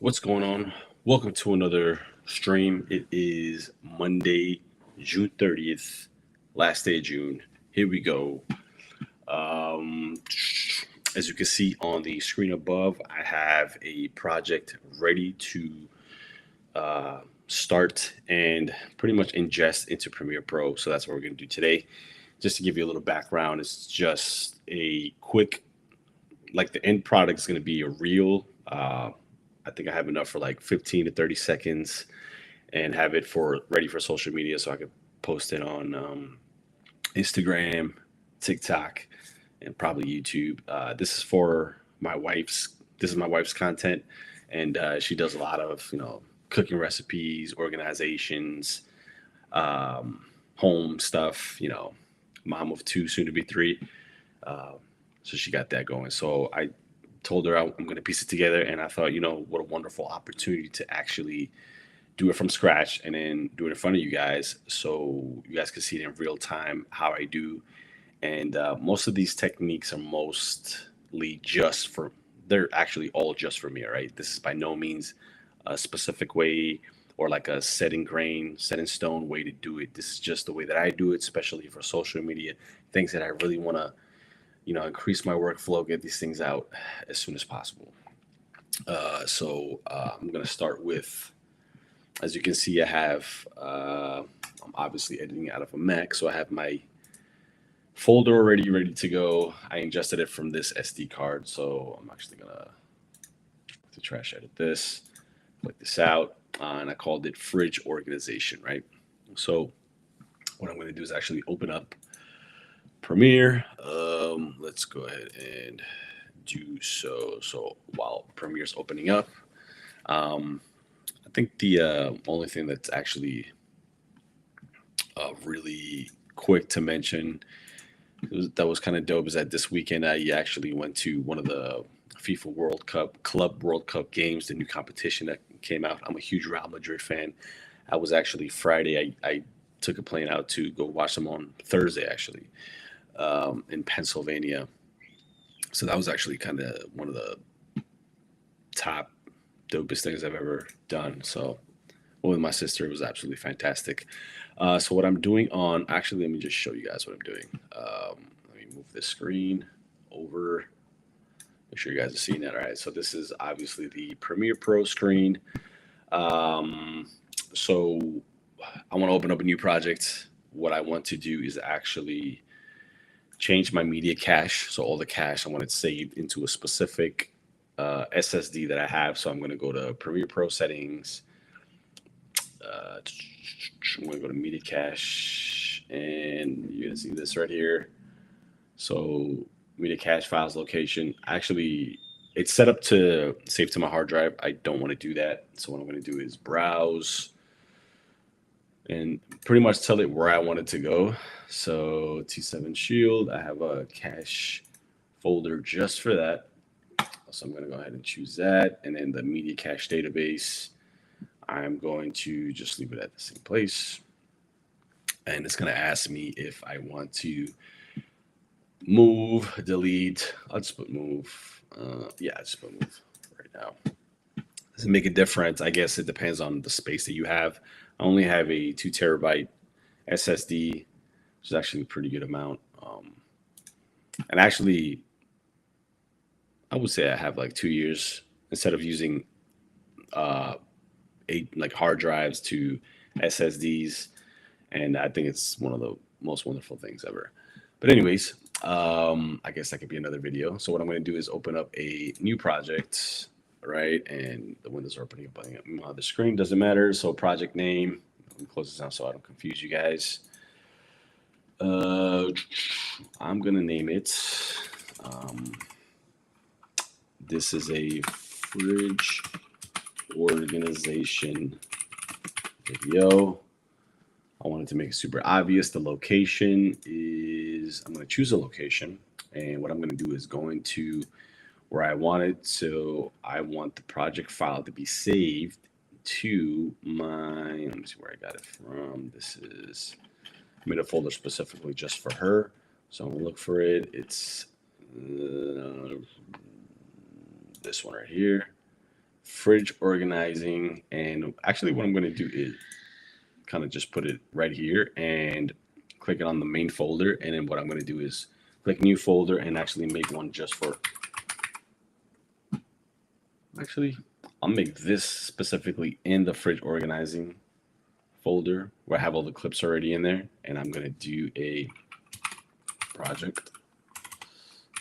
What's going on? Welcome to another stream. It is Monday, June 30th, last day of June. Here we go. Um, as you can see on the screen above, I have a project ready to start and pretty much ingest into Premiere Pro. So that's what we're going to do today. Just to give you a little background, it's just a quick, like the end product is going to be a reel. I think I have enough for like 15 to 30 seconds and have it for ready for social media so I could post it on Instagram, TikTok, and probably YouTube. This is for my wife's. This is my wife's content, and she does a lot of cooking recipes, organizations, home stuff. Mom of two, soon to be three. Uh, so she got that going. So I told her I'm going to piece it together, and I thought, what a wonderful opportunity to actually do it from scratch and then do it in front of you guys, so you guys can see it in real time how I do. And most of these techniques are mostly just for. They're actually all just for me. All right, this is by no means a specific way or like a set in grain, set in stone way to do it. This is just the way that I do it, especially for social media, things that I really want to increase my workflow, get these things out as soon as possible. I'm going to start with, as you can see, I'm obviously editing out of a Mac. So I have my folder already ready to go. I ingested it from this SD card. So I'm actually going to trash edit this, click this out. And I called it fridge organization, right? So what I'm going to do is actually open up Premiere. Let's go ahead and do so. So while Premiere's opening up, um, I think the only thing that's actually really quick to mention that was kind of dope is that this weekend I actually went to one of the FIFA World Cup Club World Cup games, the new competition that came out. I'm a huge Real Madrid fan. I was actually Friday. I took a plane out to go watch them on Thursday, actually, in Pennsylvania. So that was actually kind of one of the top dopest things I've ever done. So with my sister, it was absolutely fantastic. So what I'm doing on, actually, let me just show you guys what I'm doing. Let me move this screen over. Make sure you guys are seeing that. All right. So this is obviously the Premiere Pro screen. Um, so I want to open up a new project. What I want to do is actually change my media cache. So all the cache, I want it saved into a specific SSD that I have. So I'm going to go to Premiere Pro settings. I'm going to go to media cache, and you're going to see this right here. So media cache files location. Actually, it's set up to save to my hard drive. I don't want to do that. So what I'm going to do is browse and pretty much tell it where I want it to go. So T7 Shield, I have a cache folder just for that. So I'm going to go ahead and choose that. And then the media cache database, I'm going to just leave it at the same place. And it's going to ask me if I want to move, delete. I'll just put move. Yeah, I just put move right now. Does it make a difference? I guess it depends on the space that you have. I only have a 2 terabyte SSD, which is actually a pretty good amount. And actually, I would say I have like 2 years instead of using uh, eight like hard drives to SSDs, and I think it's one of the most wonderful things ever. But anyways, I guess that could be another video. So what I'm going to do is open up a new project, right? And the windows are opening up on the screen. Doesn't matter. So project name. Let me close this down so I don't confuse you guys. Uh, I'm gonna name it. Um, this is a fridge organization video. I wanted to make it super obvious. The location is, I'm going to choose a location. And what I'm going to do is going to where I want it. So I want the project file to be saved to my, let me see where I got it from. This is, I made a folder specifically just for her. So I'm going to look for it. It's this one right here. fridge organizing. And actually what I'm going to do is kind of just put it right here and click it on the main folder. And then what I'm going to do is click new folder and actually make one just for, actually, I'll make this specifically in the fridge organizing folder where I have all the clips already in there. And I'm going to do a project,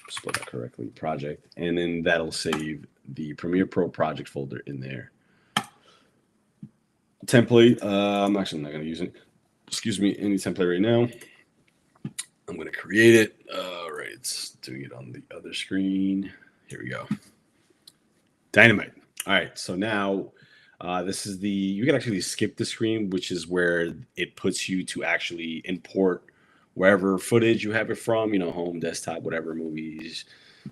spell that correctly, project. And then that'll save the Premiere Pro project folder in there. Template, I'm actually not going to use it. Excuse me, any template right now. I'm going to create it. All right, it's doing it on the other screen. Here we go. Dynamite. All right, so now this is the, you can actually skip the screen, which is where it puts you to actually import wherever footage you have it from, you know, home, desktop, whatever, movies,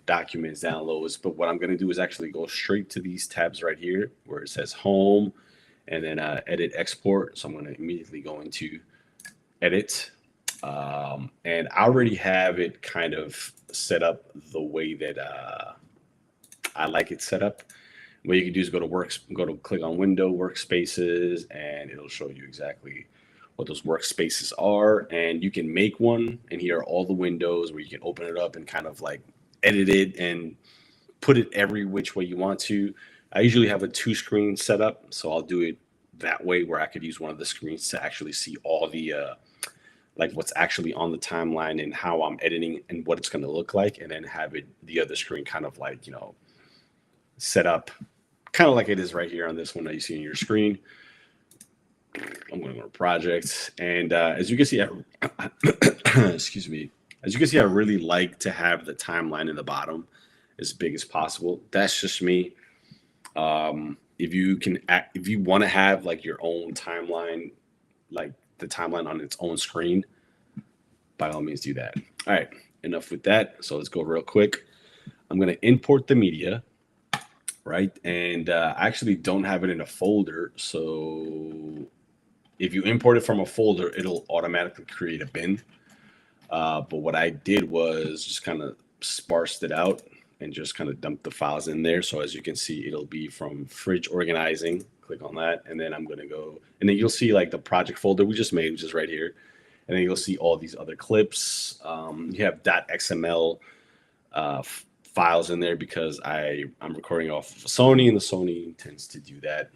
documents, downloads. But what I'm going to do is actually go straight to these tabs right here where it says home and then edit export. So I'm going to immediately go into edit. And I already have it kind of set up the way that I like it set up. What you can do is go to click on window workspaces, and it'll show you exactly what those workspaces are. And you can make one, and here are all the windows where you can open it up and kind of like edit it and put it every which way you want to. I usually have a 2-screen setup, so I'll do it that way where I could use one of the screens to actually see all the like what's actually on the timeline and how I'm editing and what it's going to look like, and then have it the other screen kind of like, you know, set up kind of like it is right here on this one that you see on your screen. I'm going to go to projects, and as you can see, excuse me, as you can see, I really like to have the timeline in the bottom as big as possible. That's just me. If you want to have like your own timeline, like the timeline on its own screen, by all means do that. All right, enough with that. So let's go real quick. I'm going to import the media, right? And I actually don't have it in a folder. So if you import it from a folder, it'll automatically create a bin. But what I did was just kind of sparsed it out and just kind of dumped the files in there. So as you can see, it'll be from fridge organizing. Click on that. And then I'm going to go, and then you'll see like the project folder we just made, which is right here. And then you'll see all these other clips. You have .xml files in there because I'm recording off of a Sony, and the Sony tends to do that,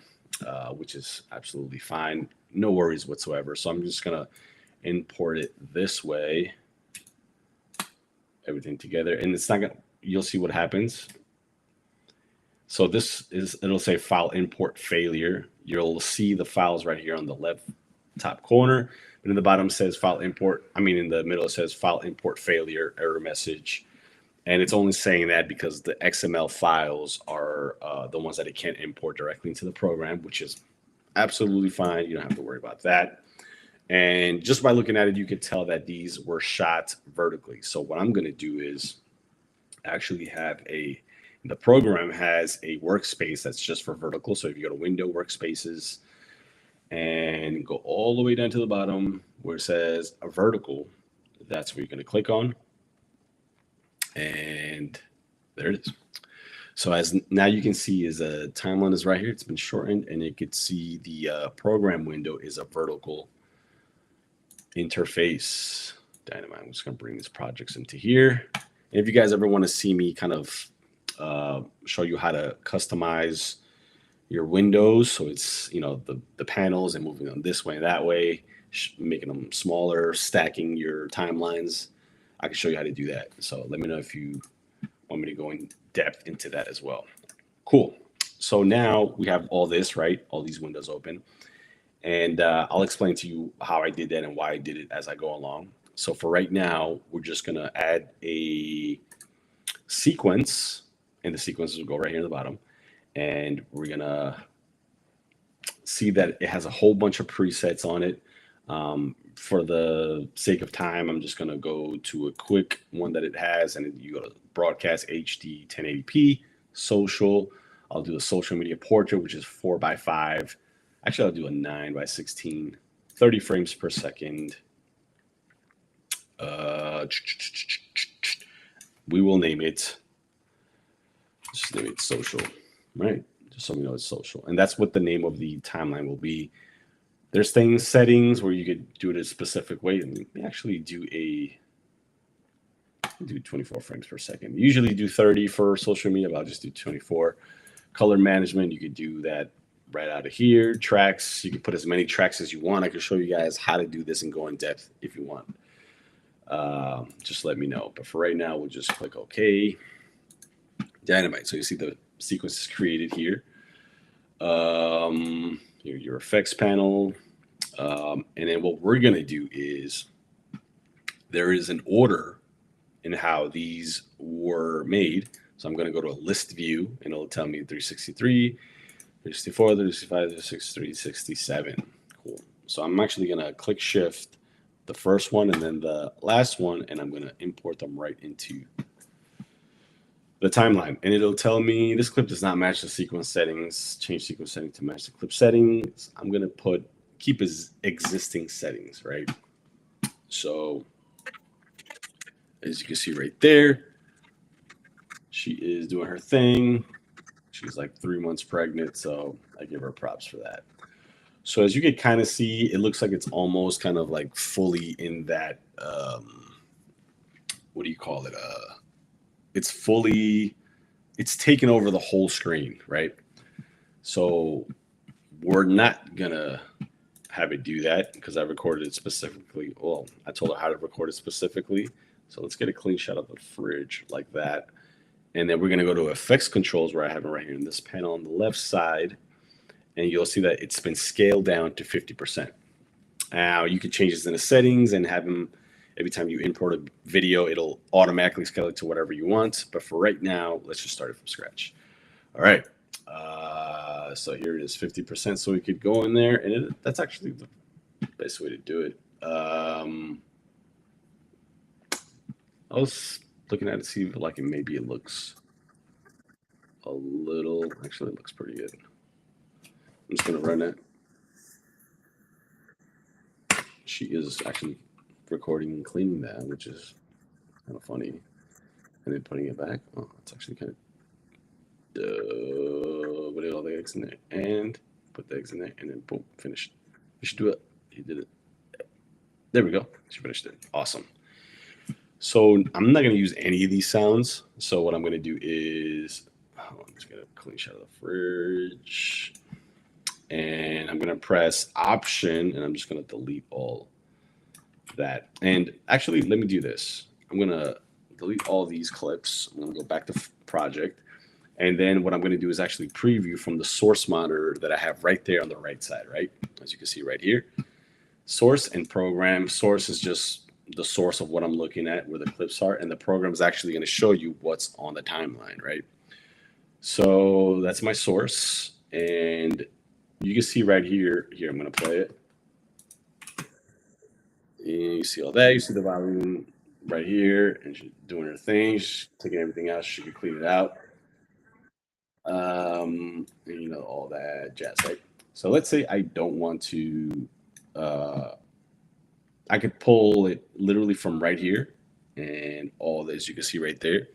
which is absolutely fine. No worries whatsoever. So I'm just going to import it this way, everything together. And it's not going to, you'll see what happens. So this is, it'll say file import failure. You'll see the files right here on the left top corner, but in the bottom says file import. I mean, in the middle, it says file import failure, error message. And it's only saying that because the XML files are the ones that it can't import directly into the program, which is absolutely fine. You don't have to worry about that. And just by looking at it, you could tell that these were shot vertically. So what I'm going to do is actually have the program has a workspace that's just for vertical. So if you go to window workspaces and go all the way down to the bottom where it says a vertical, that's where you're going to click on. And there it is. So as now you can see is a timeline is right here. It's been shortened, and you could see the program window is a vertical interface. Dynamite. I'm just going to bring these projects into here. And if you guys ever want to see me kind of show you how to customize your windows, so it's, you know, the panels and moving them this way and that way, making them smaller, stacking your timelines, I can show you how to do that. So let me know if you want me to go in depth into that as well. Cool. So now we have all this, right? All these windows open. And I'll explain to you how I did that and why I did it as I go along. So for right now, we're just going to add a sequence, and the sequences will go right here in the bottom. And we're going to see that it has a whole bunch of presets on it. For the sake of time, I'm just going to go to a quick one that it has, and you go to broadcast HD 1080p, social. I'll do a social media portrait, which is 4:5. Actually, I'll do a 9:16, 30 frames per second. We will name it, just name it social, right? just so we know it's social. And that's what the name of the timeline will be. There's settings where you could do it a specific way. And we actually do 24 frames per second. Usually do 30 for social media, but I'll just do 24. Color management, you could do that right out of here. Tracks, you can put as many tracks as you want. I can show you guys how to do this and go in depth if you want. Just let me know. But for right now, we'll just click OK. Dynamite. So you see the sequence is created here. Your effects panel. And then what we're going to do is there is an order in how these were made. So I'm going to go to a list view and it'll tell me 363, 364, 365, 363, 367. Cool. So I'm actually going to click shift the first one and then the last one, and I'm going to import them right into the timeline. And it'll tell me this clip does not match the sequence settings. Change sequence setting to match the clip settings. I'm going to keep as existing settings, right? So as you can see right there, she is doing her thing. She's like 3 months pregnant, so I give her props for that. So as you can kind of see, it looks like it's almost kind of like fully in that, what do you call it? It's taken over the whole screen, right? So we're not gonna have it do that because I recorded it specifically. Well, I told her how to record it specifically. So let's get a clean shot of the fridge like that. And then we're going to go to effects controls where I have it right here in this panel on the left side. And you'll see that it's been scaled down to 50%. Now you can change this in the settings and have them every time you import a video, it'll automatically scale it to whatever you want. But for right now, let's just start it from scratch. All right. So here it is, 50%. So we could go in there, and that's actually the best way to do it. I was looking at it to see if maybe it looks a little, actually it looks pretty good. I'm just gonna run it. She is actually recording and cleaning that, which is kind of funny. And then putting it back. Oh, it's actually kind of put all the eggs in there and put the eggs in there and then boom, finished. You should do it. He did it. There we go. She finished it. Awesome. So I'm not going to use any of these sounds. So what I'm going to do is, I'm just going to clean shot of the fridge. And I'm going to press Option, and I'm just going to delete all that. And actually, let me do this. I'm going to delete all these clips. I'm going to go back to Project. And then what I'm going to do is actually preview from the source monitor that I have right there on the right side, right? As you can see right here. Source and program. Source is just the source of what I'm looking at, where the clips are, and the program is actually going to show you what's on the timeline, right? So that's my source, and you can see right here. Here, I'm going to play it. And you see all that. You see the volume right here, and she's doing her thing. She's taking everything out. She can clean it out. And you know, all that jazz, right? So let's say I don't want to. I could pull it literally from right here, and all this you can see right there.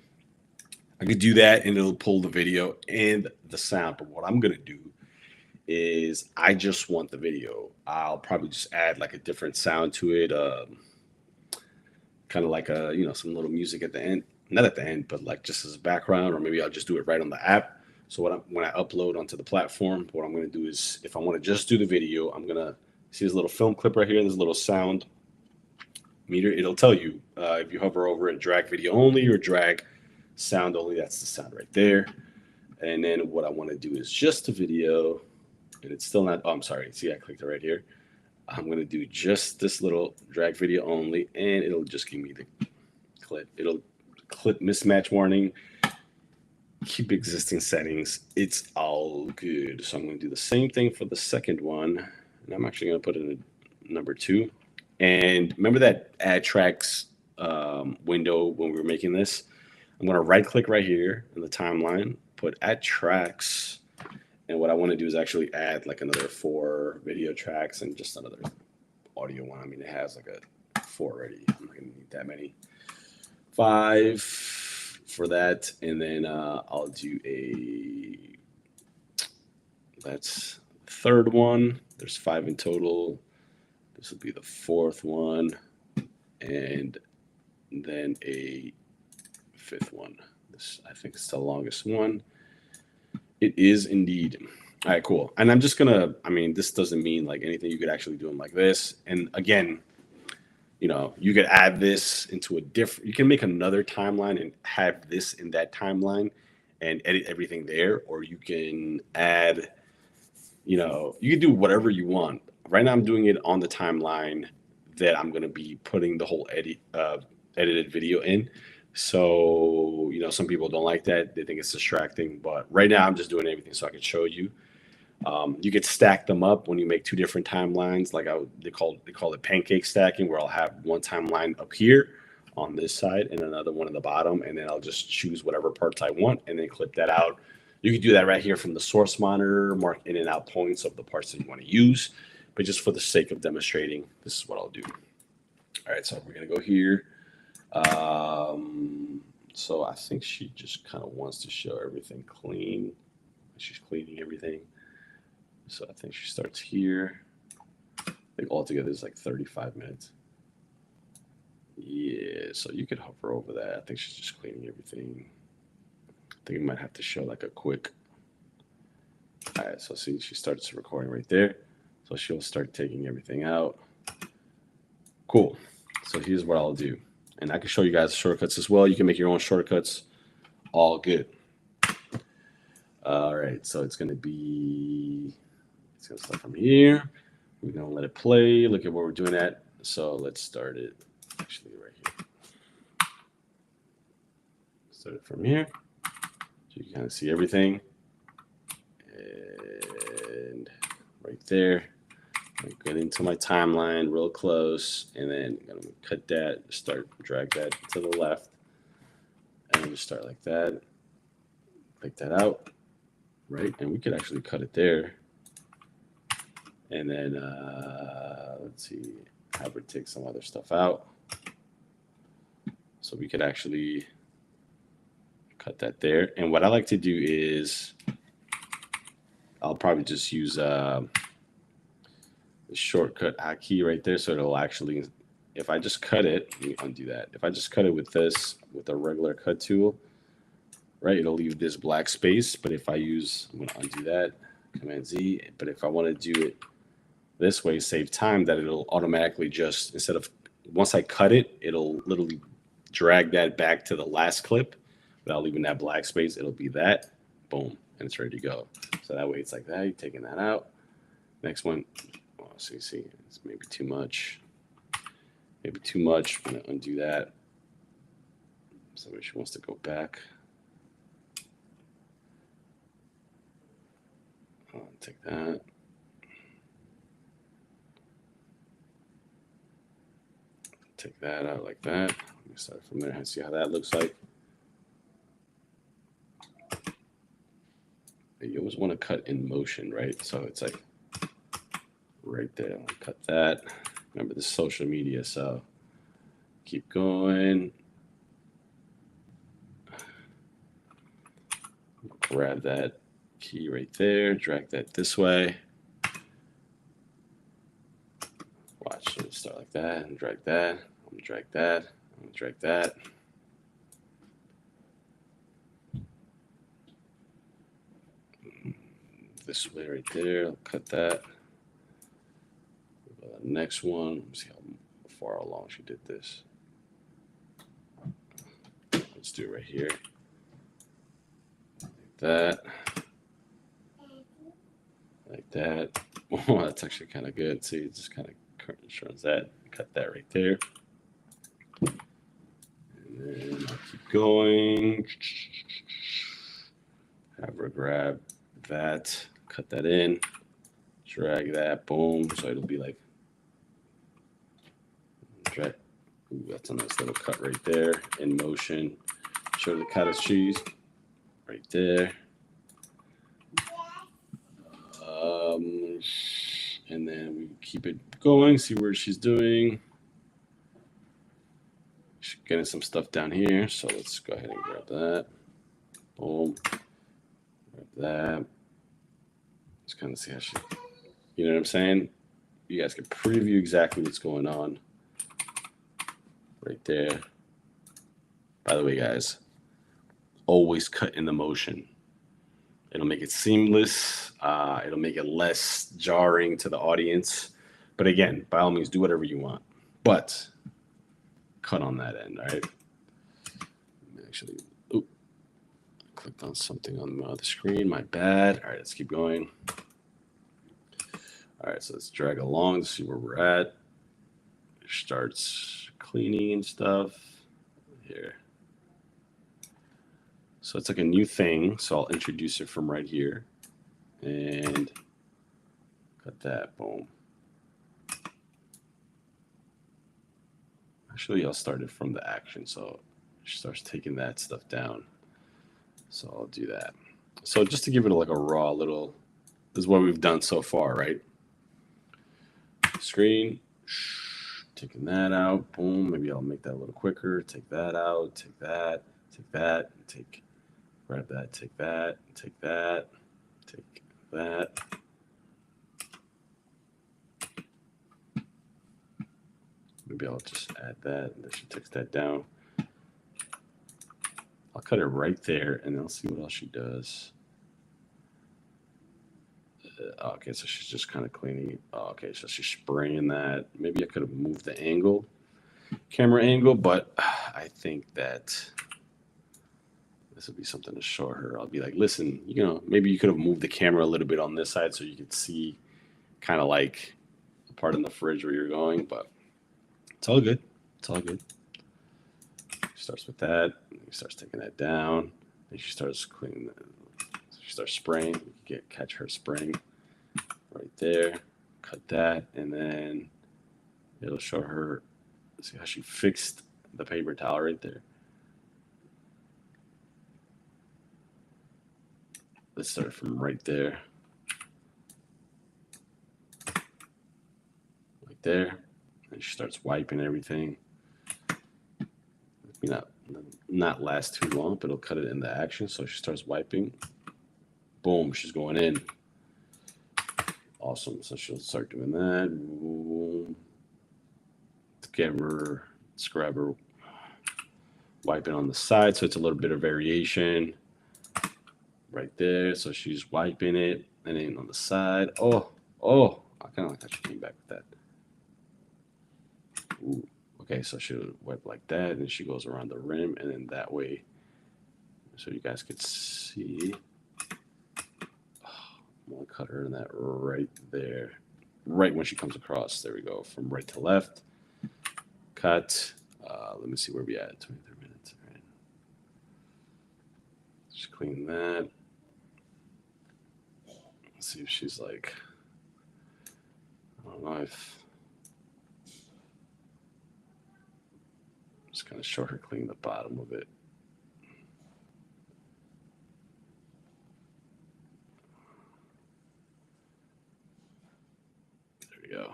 I could do that, and it'll pull the video and the sound. But what I'm gonna do is I just want the video. I'll probably just add like a different sound to it, kind of like some little music at the end, not at the end, but like just as a background, or maybe I'll just do it right on the app. So when I upload onto the platform, what I'm gonna do is, if I want to just do the video, I'm gonna see this little film clip right here. There's a little sound meter. It'll tell you if you hover over it, drag video only or drag sound only. That's the sound right there. And then what I want to do is just a video, and it's still not. Oh, I'm sorry. See, I clicked it right here. I'm going to do just this little drag video only, and it'll just give me the clip. It'll clip mismatch warning. Keep existing settings. It's all good. So I'm going to do the same thing for the second one, and I'm actually going to put it in number 2. And remember that add tracks window when we were making this? I'm going to right click right here in the timeline, put add tracks. And what I want to do is actually add like another 4 video tracks and just another audio one. I mean, it has like a 4 already. I'm not going to need that many. 5 for that. And then I'll do that's the third one. There's 5 in total. This will be the fourth one, and then a fifth one. This, I think, is the longest one. It is indeed. All right, cool. And I'm just gonna, I mean, this doesn't mean like anything. You could actually do them like this. And again, you know, you could add this into a different, you can make another timeline and have this in that timeline and edit everything there. Or you can add, you know, you can do whatever you want. Right now I'm doing it on the timeline that I'm going to be putting the whole edited video in. So, you know, some people don't like that. They think it's distracting, but right now I'm just doing everything so I can show you. You could stack them up when you make 2 different timelines. Like they call it pancake stacking, where I'll have one timeline up here on this side and another one on the bottom, and then I'll just choose whatever parts I want and then clip that out. You can do that right here from the source monitor, mark in and out points of the parts that you want to use. But just for the sake of demonstrating, this is what I'll do. All right, so we're gonna go here. So I think she just kind of wants to show everything clean. She's cleaning everything. So I think she starts here. I think altogether is like 35 minutes. Yeah, so you could hover over that. I think she's just cleaning everything. I think you might have to show like a quick. All right, so see, she starts recording right there. So she'll start taking everything out. Cool. So here's what I'll do. And I can show you guys shortcuts as well. You can make your own shortcuts. All good. All right, so it's going to start from here. We're going to let it play. Look at what we're doing at. So let's start it actually right here. Start it from here. So you can kind of see everything. And right there. I'm get into my timeline real close, and then I'm gonna cut that, drag that to the left, and just start like that. Take that out, right? And we could actually cut it there. And then let's see, have it take some other stuff out. So we could actually cut that there. And what I like to do is I'll probably just use the shortcut hotkey right there. So it'll actually, if I just cut it, let me undo that. If I just cut it with this, with a regular cut tool, right, it'll leave this black space. But if I use, I'm gonna undo that, Command Z. But if I want to do it this way, save time, that it'll automatically just, instead of, once I cut it, it'll literally drag that back to the last clip without leaving that black space. It'll be that, boom, and it's ready to go. So that way it's like that, you're taking that out. Next one, oh, see, it's maybe too much. Maybe too much, I'm gonna undo that. So she wants to go back. Take that. Take that out like that. Let me start from there and see how that looks like. You always want to cut in motion, right? So it's like right there. I'll cut that. Remember, this is social media, so keep going. Grab that key right there, drag that this way. Watch, let's start like that and drag that. I'm gonna drag that. I'm gonna drag that. This way right there. I'll cut that. Next one. Let's see how far along she did this. Let's do it right here. Like that. Like that. Oh, that's actually kind of good. See, it just kind of shows that. Cut that right there. And then I'll keep going. Have her grab that. Cut that in. Drag that. Boom. So it'll be like. Drag. Ooh, that's a nice little cut right there. In motion. Show the cottage cheese. Right there. And then we keep it going, see where she's doing. She's getting some stuff down here, so let's go ahead and grab that. Boom. Grab that. Just kind of see how she, you know what I'm saying? You guys can preview exactly what's going on right there. By the way, guys, always cut in the motion. It'll make it seamless. It'll make it less jarring to the audience. But again, by all means, do whatever you want. But cut on that end, all right? Actually, oop, clicked on something on the other screen. My bad. All right, let's keep going. All right, so let's drag along to see where we're at. It starts cleaning and stuff here. So it's like a new thing. So I'll introduce it from right here and cut that. Boom. Actually, I'll start it from the action. So she starts taking that stuff down. So I'll do that. So just to give it like a raw little, this is what we've done so far, right? Screen, taking that out. Boom. Maybe I'll make that a little quicker. Take that out. Take that. Take that. Take. Grab that, take that, take that, take that. Maybe I'll just add that, and then she takes that down. I'll cut it right there, and I'll see what else she does. Okay, so she's just kind of cleaning. Okay, so she's spraying that. Maybe I could have moved the angle, camera angle, but I think that this would be something to show her. I'll be like, listen, you know, maybe you could have moved the camera a little bit on this side so you could see kind of like the part in the fridge where you're going, but it's all good. It's all good. She starts with that. She starts taking that down. And she starts cleaning. She starts spraying. You can catch her spraying right there. Cut that, and then it'll show her. See how she fixed the paper towel right there. Let's start from right there. Right there. And she starts wiping everything. Not last too long, but it'll cut it into action. So she starts wiping. Boom, she's going in. Awesome. So she'll start doing that. Boom. Let's grab her wiping on the side. So it's a little bit of variation. Right there, so she's wiping it, and then on the side. Oh, I kind of like how she came back with that. Ooh, okay, so she'll wipe like that, and then she goes around the rim, and then that way, so you guys could see. I'm gonna cut her in that right there, right when she comes across. There we go, from right to left. Cut. Let me see where we at. 23 minutes. All right. Just clean that. See if she's like, I don't know if, just kind of show her clean the bottom of it. There we go.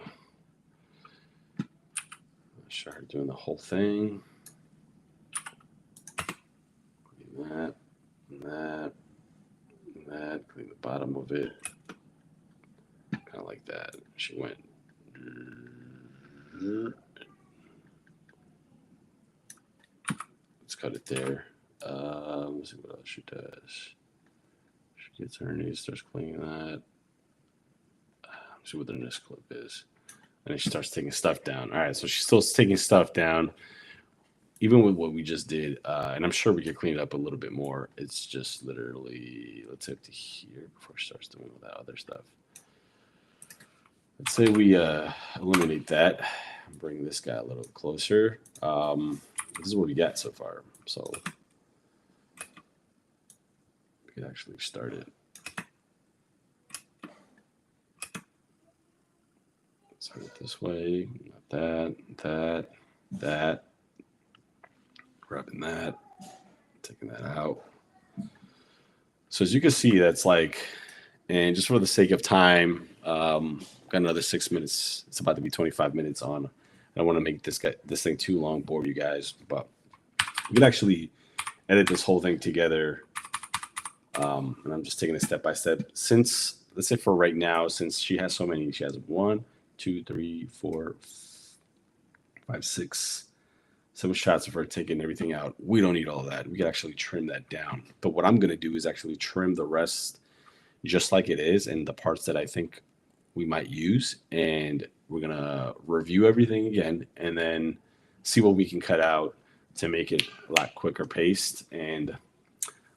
Show her doing the whole thing. Clean that, and that, and that. Clean the bottom of it. Kind of like that. She went. Let's cut it there. Let's see what else she does. She gets her knees, starts cleaning that. Let's see what the next clip is. And then she starts taking stuff down. All right, so she's still taking stuff down, even with what we just did. And I'm sure we could clean it up a little bit more. It's just literally, let's say up to here before she starts doing all that other stuff. Let's say we eliminate that and bring this guy a little closer. This is what we got so far. So we could actually start it. Start it this way, not that. Grabbing that, taking that out. So as you can see, that's like, and just for the sake of time, got another 6 minutes. It's about to be 25 minutes on. I don't want to make this thing too long, bore you guys, but you can actually edit this whole thing together. And I'm just taking it step by step. Since let's say for right now, since she has so many, she has 1, 2, 3, 4, 5, 6, 7 shots of her taking everything out. We don't need all that. We could actually trim that down. But what I'm gonna do is actually trim the rest just like it is, and the parts that I think we might use, and we're gonna review everything again, and then see what we can cut out to make it a lot quicker paced. And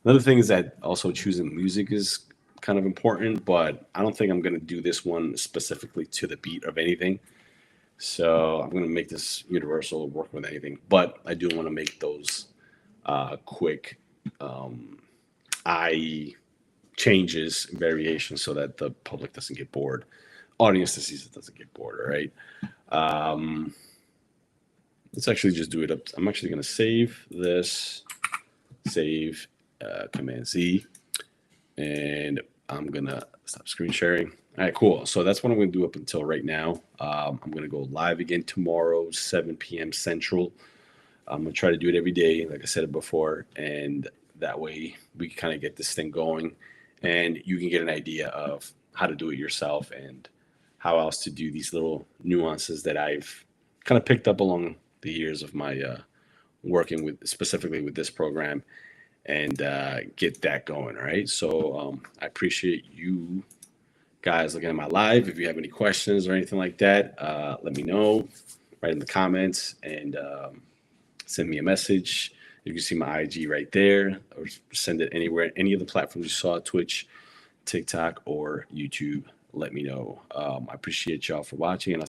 another thing is that also choosing music is kind of important, but I don't think I'm gonna do this one specifically to the beat of anything. So I'm gonna make this universal, work with anything, but I do want to make those quick eye changes, variations, so that the public doesn't get bored, audience that sees it doesn't get bored. All right. Um, let's actually just do it up. I'm actually gonna save this, save, Command Z, and I'm gonna stop screen sharing. All right, cool. So that's what I'm gonna do up until right now. I'm gonna go live again tomorrow, 7 p.m. Central. I'm gonna try to do it every day, like I said it before, and that way we can kind of get this thing going, and you can get an idea of how to do it yourself and how else to do these little nuances that I've kind of picked up along the years of my working with specifically with this program, and get that going. All right. So I appreciate you guys looking at my live. If you have any questions or anything like that, let me know. Write in the comments, and send me a message. You can see my IG right there, or send it anywhere, any of the platforms you saw, Twitch, TikTok, or YouTube. Let me know. I appreciate y'all for watching, and